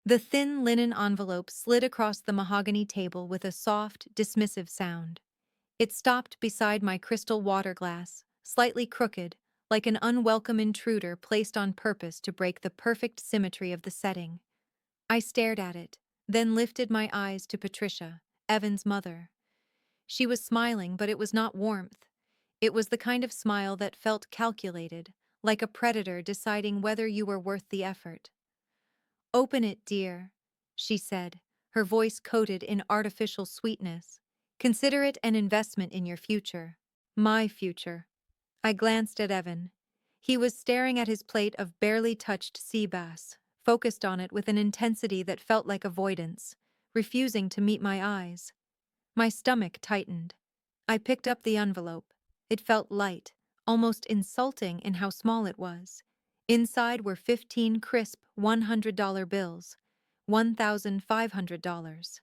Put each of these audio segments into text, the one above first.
The thin linen envelope slid across the mahogany table with a soft, dismissive sound. It stopped beside my crystal water glass, slightly crooked, like an unwelcome intruder placed on purpose to break the perfect symmetry of the setting. I stared at it, then lifted my eyes to Patricia, Evan's mother. She was smiling, but it was not warmth. It was the kind of smile that felt calculated, like a predator deciding whether you were worth the effort. "Open it, dear," she said, her voice coated in artificial sweetness. "Consider it an investment in your future. My future." I glanced at Evan. He was staring at his plate of barely touched sea bass, focused on it with an intensity that felt like avoidance, refusing to meet my eyes. My stomach tightened. I picked up the envelope. It felt light, almost insulting in how small it was. Inside were 15 crisp $100 bills, $1,500.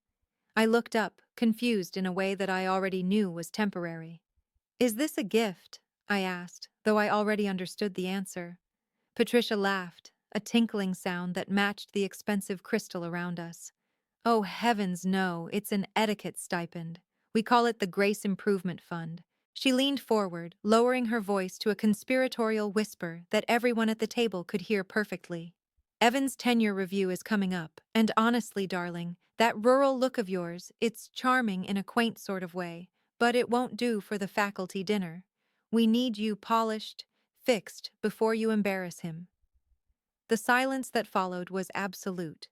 I looked up, confused in a way that I already knew was temporary. "Is this a gift?" I asked, though I already understood the answer. Patricia laughed, a tinkling sound that matched the expensive crystal around us. "Oh, heavens no, it's an etiquette stipend. We call it the Grace Improvement Fund." She leaned forward, lowering her voice to a conspiratorial whisper that everyone at the table could hear perfectly. "Evan's tenure review is coming up, and honestly, darling, that rural look of yours, it's charming in a quaint sort of way, but it won't do for the faculty dinner. We need you polished, fixed, before you embarrass him." The silence that followed was absolute.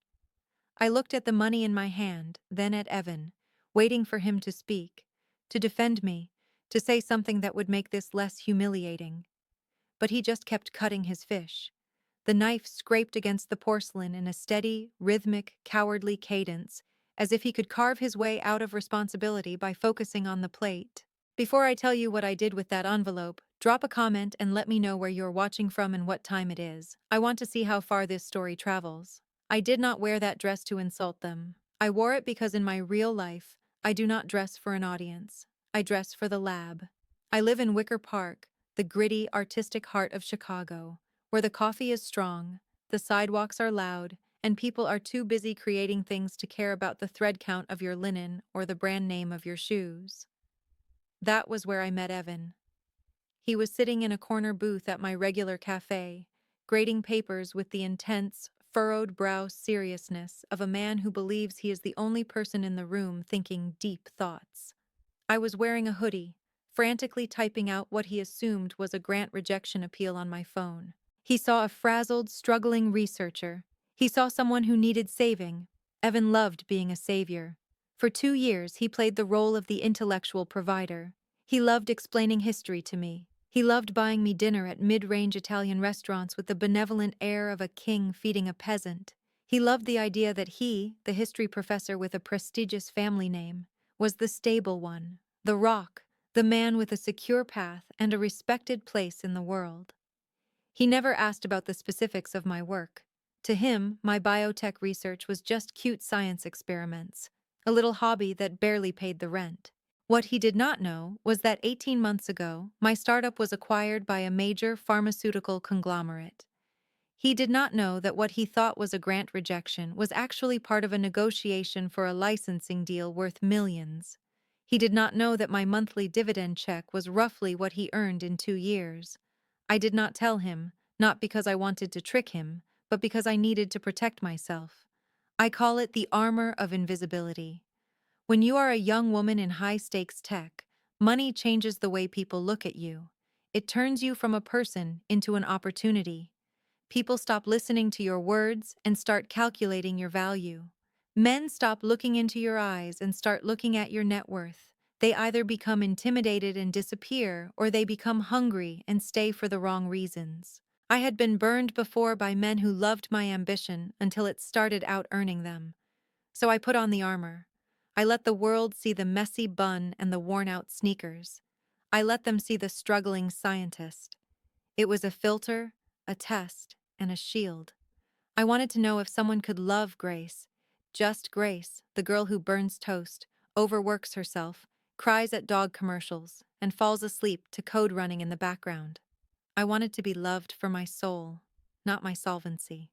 I looked at the money in my hand, then at Evan, waiting for him to speak, to defend me, to say something that would make this less humiliating. But he just kept cutting his fish. The knife scraped against the porcelain in a steady, rhythmic, cowardly cadence, as if he could carve his way out of responsibility by focusing on the plate. Before I tell you what I did with that envelope, drop a comment and let me know where you're watching from and what time it is. I want to see how far this story travels. I did not wear that dress to insult them. I wore it because in my real life, I do not dress for an audience. I dress for the lab. I live in Wicker Park, the gritty, artistic heart of Chicago, where the coffee is strong, the sidewalks are loud, and people are too busy creating things to care about the thread count of your linen or the brand name of your shoes. That was where I met Evan. He was sitting in a corner booth at my regular cafe, grading papers with the intense, furrowed brow seriousness of a man who believes he is the only person in the room thinking deep thoughts. I was wearing a hoodie, frantically typing out what he assumed was a grant rejection appeal on my phone. He saw a frazzled, struggling researcher. He saw someone who needed saving. Evan loved being a savior. For 2 years, he played the role of the intellectual provider. He loved explaining history to me. He loved buying me dinner at mid-range Italian restaurants with the benevolent air of a king feeding a peasant. He loved the idea that he, the history professor with a prestigious family name, was the stable one, the rock, the man with a secure path and a respected place in the world. He never asked about the specifics of my work. To him, my biotech research was just cute science experiments, a little hobby that barely paid the rent. What he did not know was that 18 months ago, my startup was acquired by a major pharmaceutical conglomerate. He did not know that what he thought was a grant rejection was actually part of a negotiation for a licensing deal worth millions. He did not know that my monthly dividend check was roughly what he earned in 2 years. I did not tell him, not because I wanted to trick him, but because I needed to protect myself. I call it the armor of invisibility. When you are a young woman in high-stakes tech, money changes the way people look at you. It turns you from a person into an opportunity. People stop listening to your words and start calculating your value. Men stop looking into your eyes and start looking at your net worth. They either become intimidated and disappear, or they become hungry and stay for the wrong reasons. I had been burned before by men who loved my ambition until it started out-earning them. So I put on the armor. I let the world see the messy bun and the worn-out sneakers. I let them see the struggling scientist. It was a filter, a test, and a shield. I wanted to know if someone could love Grace, just Grace, the girl who burns toast, overworks herself, cries at dog commercials, and falls asleep to code running in the background. I wanted to be loved for my soul, not my solvency.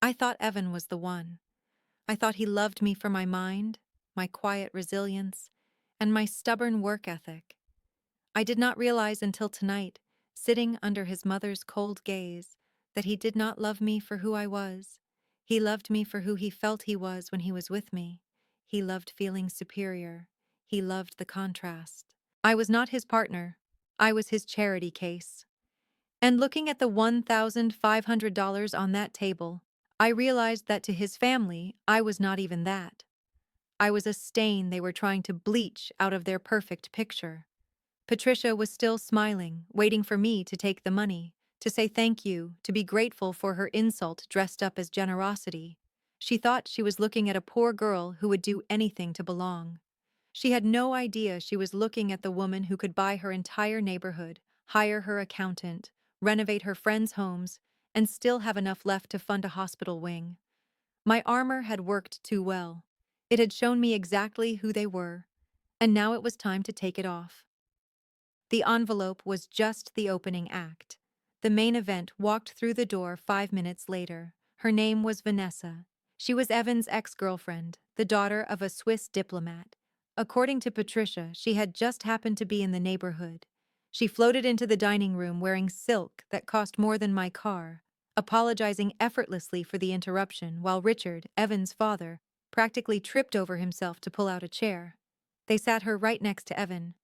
I thought Evan was the one. I thought he loved me for my mind, my quiet resilience, and my stubborn work ethic. I did not realize until tonight, sitting under his mother's cold gaze, that he did not love me for who I was. He loved me for who he felt he was when he was with me. He loved feeling superior. He loved the contrast. I was not his partner. I was his charity case. And looking at the $1,500 on that table, I realized that to his family, I was not even that. I was a stain they were trying to bleach out of their perfect picture. Patricia was still smiling, waiting for me to take the money, to say thank you, to be grateful for her insult dressed up as generosity. She thought she was looking at a poor girl who would do anything to belong. She had no idea she was looking at the woman who could buy her entire neighborhood, hire her accountant, renovate her friends' homes, and still have enough left to fund a hospital wing. My armor had worked too well. It had shown me exactly who they were, and now it was time to take it off. The envelope was just the opening act. The main event walked through the door 5 minutes later. Her name was Vanessa. She was Evan's ex-girlfriend, the daughter of a Swiss diplomat. According to Patricia, she had just happened to be in the neighborhood. She floated into the dining room wearing silk that cost more than my car, apologizing effortlessly for the interruption while Richard, Evan's father, practically tripped over himself to pull out a chair. They sat her right next to Evan.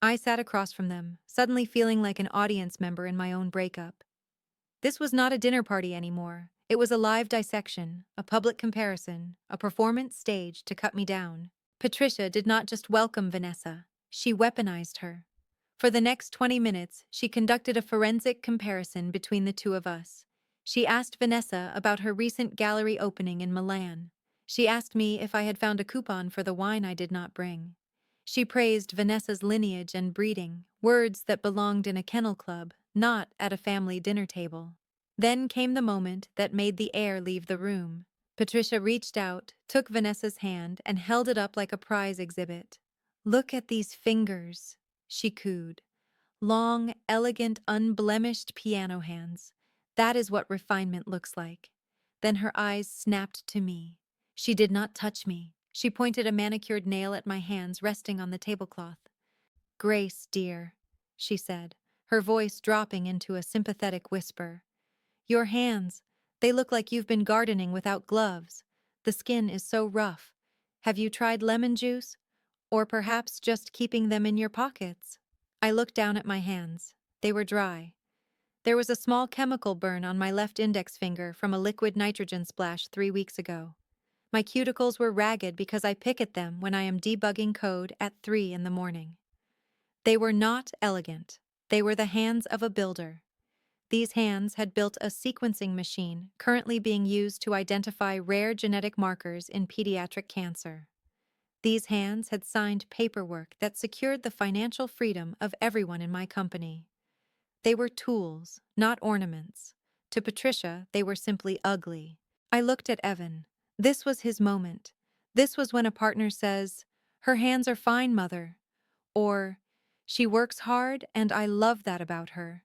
I sat across from them, suddenly feeling like an audience member in my own breakup. This was not a dinner party anymore. It was a live dissection, a public comparison, a performance staged to cut me down. Patricia did not just welcome Vanessa, she weaponized her. For the next 20 minutes, she conducted a forensic comparison between the two of us. She asked Vanessa about her recent gallery opening in Milan. She asked me if I had found a coupon for the wine I did not bring. She praised Vanessa's lineage and breeding, words that belonged in a kennel club, not at a family dinner table. Then came the moment that made the air leave the room. Patricia reached out, took Vanessa's hand, and held it up like a prize exhibit. "Look at these fingers," she cooed. "Long, elegant, unblemished piano hands. That is what refinement looks like." Then her eyes snapped to me. She did not touch me. She pointed a manicured nail at my hands resting on the tablecloth. "Grace, dear," she said, her voice dropping into a sympathetic whisper. "Your hands, they look like you've been gardening without gloves. The skin is so rough. Have you tried lemon juice? Or perhaps just keeping them in your pockets?" I looked down at my hands. They were dry. There was a small chemical burn on my left index finger from a liquid nitrogen splash 3 weeks ago. My cuticles were ragged because I pick at them when I am debugging code at 3 in the morning. They were not elegant. They were the hands of a builder. These hands had built a sequencing machine currently being used to identify rare genetic markers in pediatric cancer. These hands had signed paperwork that secured the financial freedom of everyone in my company. They were tools, not ornaments. To Patricia, they were simply ugly. I looked at Evan. This was his moment. This was when a partner says, "Her hands are fine, mother," or, "She works hard and I love that about her."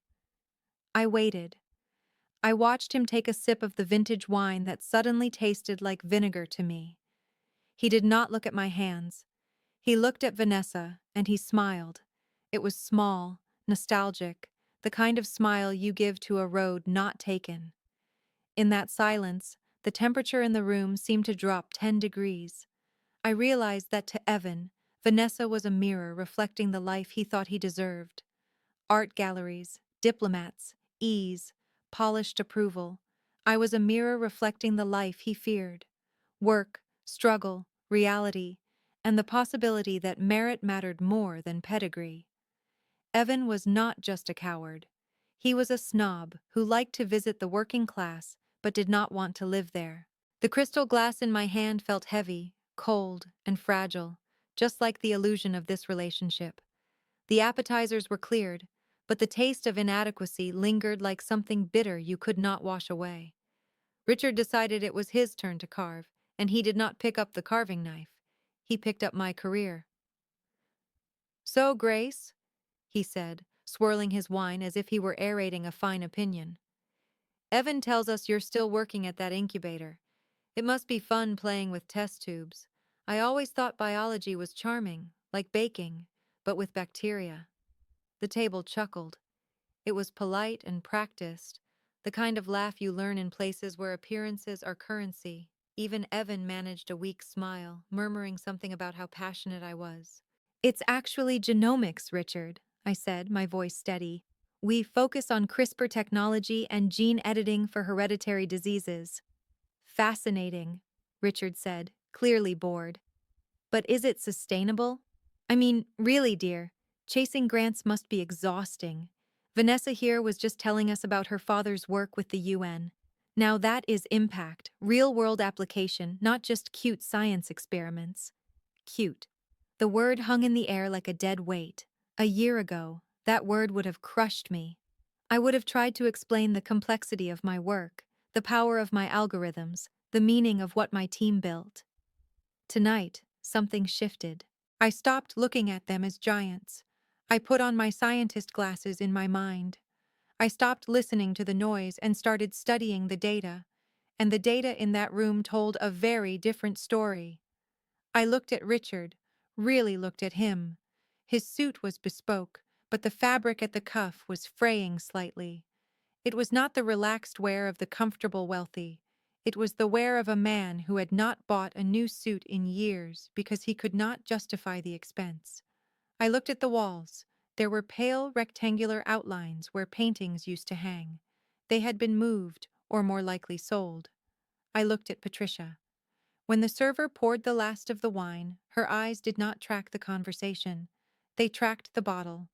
I waited. I watched him take a sip of the vintage wine that suddenly tasted like vinegar to me. He did not look at my hands. He looked at Vanessa, and he smiled. It was small, nostalgic, the kind of smile you give to a road not taken. In that silence, the temperature in the room seemed to drop 10 degrees. I realized that to Evan, Vanessa was a mirror reflecting the life he thought he deserved. Art galleries, diplomats, ease, polished approval. I was a mirror reflecting the life he feared. Work, struggle, reality, and the possibility that merit mattered more than pedigree. Evan was not just a coward. He was a snob who liked to visit the working class but did not want to live there. The crystal glass in my hand felt heavy, cold, and fragile, just like the illusion of this relationship. The appetizers were cleared, but the taste of inadequacy lingered like something bitter you could not wash away. Richard decided it was his turn to carve, and he did not pick up the carving knife. He picked up my career. "So, Grace," he said, swirling his wine as if he were aerating a fine opinion, "Evan tells us you're still working at that incubator. It must be fun playing with test tubes. I always thought biology was charming, like baking, but with bacteria. The table chuckled. It was polite and practiced, the kind of laugh you learn in places where appearances are currency. Even Evan managed a weak smile, murmuring something about how passionate I was. It's actually genomics, Richard, I said, my voice steady. We focus on CRISPR technology and gene editing for hereditary diseases. Fascinating, Richard said, clearly bored. But is it sustainable? I mean, really, dear, chasing grants must be exhausting. Vanessa here was just telling us about her father's work with the UN. Now that is impact, real-world application, not just cute science experiments. Cute. The word hung in the air like a dead weight. A year ago, that word would have crushed me. I would have tried to explain the complexity of my work, the power of my algorithms, the meaning of what my team built. Tonight, something shifted. I stopped looking at them as giants. I put on my scientist glasses in my mind. I stopped listening to the noise and started studying the data. And the data in that room told a very different story. I looked at Richard, really looked at him. His suit was bespoke, but the fabric at the cuff was fraying slightly. It was not the relaxed wear of the comfortable wealthy. It was the wear of a man who had not bought a new suit in years because he could not justify the expense. I looked at the walls. There were pale rectangular outlines where paintings used to hang. They had been moved, or more likely sold. I looked at Patricia. When the server poured the last of the wine, her eyes did not track the conversation. They tracked the bottle.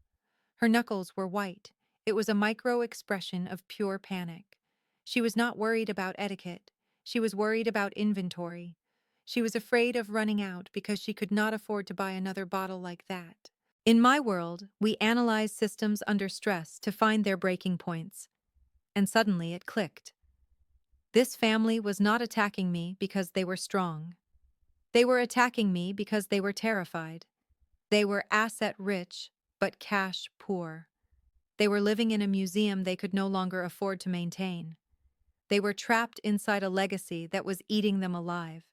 Her knuckles were white. It was a micro-expression of pure panic. She was not worried about etiquette. She was worried about inventory. She was afraid of running out because she could not afford to buy another bottle like that. In my world, we analyze systems under stress to find their breaking points. And suddenly it clicked. This family was not attacking me because they were strong. They were attacking me because they were terrified. They were asset-rich, but cash-poor. They were living in a museum they could no longer afford to maintain. They were trapped inside a legacy that was eating them alive.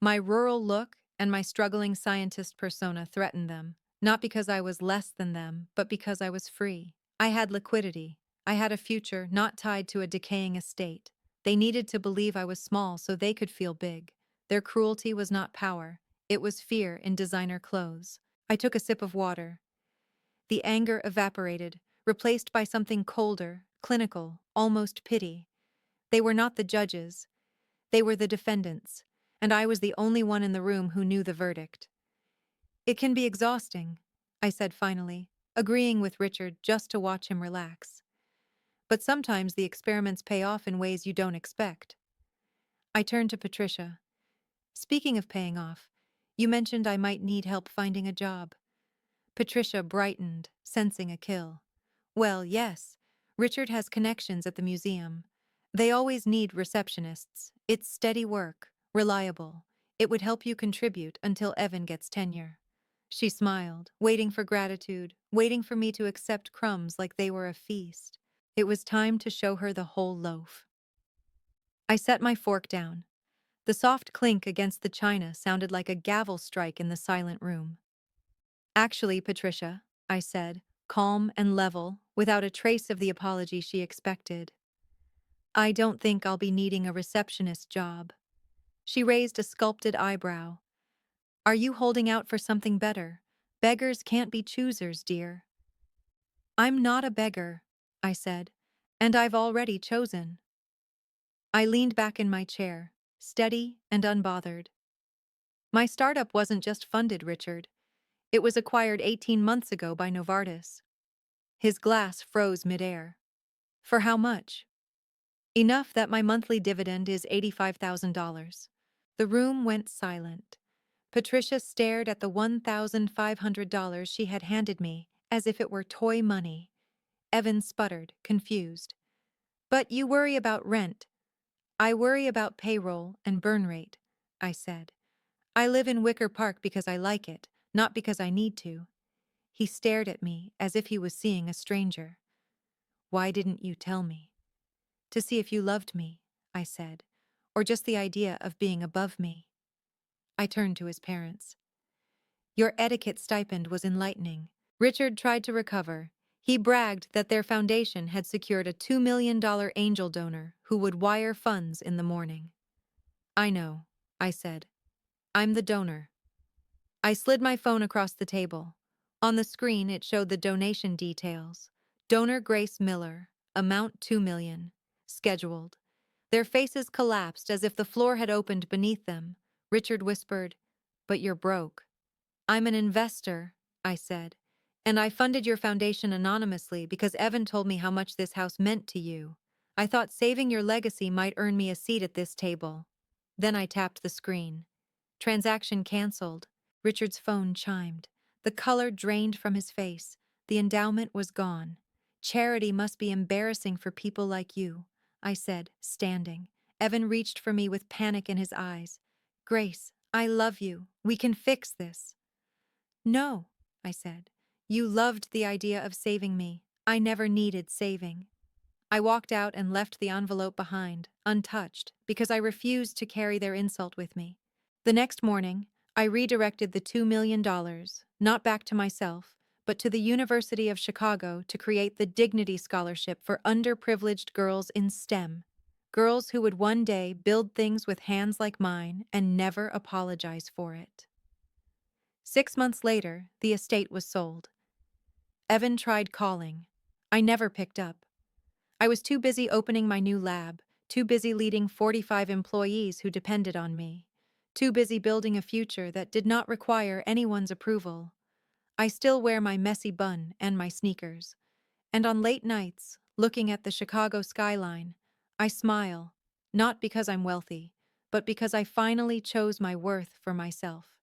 My rural look and my struggling scientist persona threatened them, not because I was less than them, but because I was free. I had liquidity. I had a future not tied to a decaying estate. They needed to believe I was small so they could feel big. Their cruelty was not power. It was fear in designer clothes. I took a sip of water. The anger evaporated, replaced by something colder, clinical, almost pity. They were not the judges. They were the defendants, and I was the only one in the room who knew the verdict. It can be exhausting, I said finally, agreeing with Richard just to watch him relax. But sometimes the experiments pay off in ways you don't expect. I turned to Patricia. Speaking of paying off, you mentioned I might need help finding a job. Patricia brightened, sensing a kill. Well, yes. Richard has connections at the museum. They always need receptionists. It's steady work, reliable. It would help you contribute until Evan gets tenure. She smiled, waiting for gratitude, waiting for me to accept crumbs like they were a feast. It was time to show her the whole loaf. I set my fork down. The soft clink against the china sounded like a gavel strike in the silent room. Actually, Patricia, I said, calm and level, without a trace of the apology she expected. I don't think I'll be needing a receptionist job. She raised a sculpted eyebrow. Are you holding out for something better? Beggars can't be choosers, dear. I'm not a beggar, I said, and I've already chosen. I leaned back in my chair, steady and unbothered. My startup wasn't just funded, Richard. It was acquired 18 months ago by Novartis. His glass froze midair. For how much? Enough that my monthly dividend is $85,000. The room went silent. Patricia stared at the $1,500 she had handed me as if it were toy money. Evan sputtered, confused. But you worry about rent. I worry about payroll and burn rate, I said. I live in Wicker Park because I like it, not because I need to. He stared at me as if he was seeing a stranger. Why didn't you tell me? To see if you loved me, I said. or just the idea of being above me. I turned to his parents. Your etiquette stipend was enlightening. Richard tried to recover. He bragged that their foundation had secured a $2 million angel donor who would wire funds in the morning. I know, I said. I'm the donor. I slid my phone across the table. On the screen, it showed the donation details. Donor Grace Miller, amount $2 million. Scheduled. Their faces collapsed as if the floor had opened beneath them. Richard whispered, "But you're broke." "I'm an investor," I said, "and I funded your foundation anonymously because Evan told me how much this house meant to you. I thought saving your legacy might earn me a seat at this table." Then I tapped the screen. Transaction canceled. Richard's phone chimed. The color drained from his face. The endowment was gone. "Charity must be embarrassing for people like you," I said, standing. Evan reached for me with panic in his eyes. "Grace, I love you. We can fix this." "No," I said. "You loved the idea of saving me. I never needed saving." I walked out and left the envelope behind, untouched, because I refused to carry their insult with me. The next morning, I redirected the $2 million, not back to myself, but to the University of Chicago to create the Dignity Scholarship for underprivileged girls in STEM. Girls who would one day build things with hands like mine and never apologize for it. 6 months later, the estate was sold. Evan tried calling. I never picked up. I was too busy opening my new lab, too busy leading 45 employees who depended on me, too busy building a future that did not require anyone's approval. I still wear my messy bun and my sneakers, and on late nights, looking at the Chicago skyline, I smile, not because I'm wealthy, but because I finally chose my worth for myself.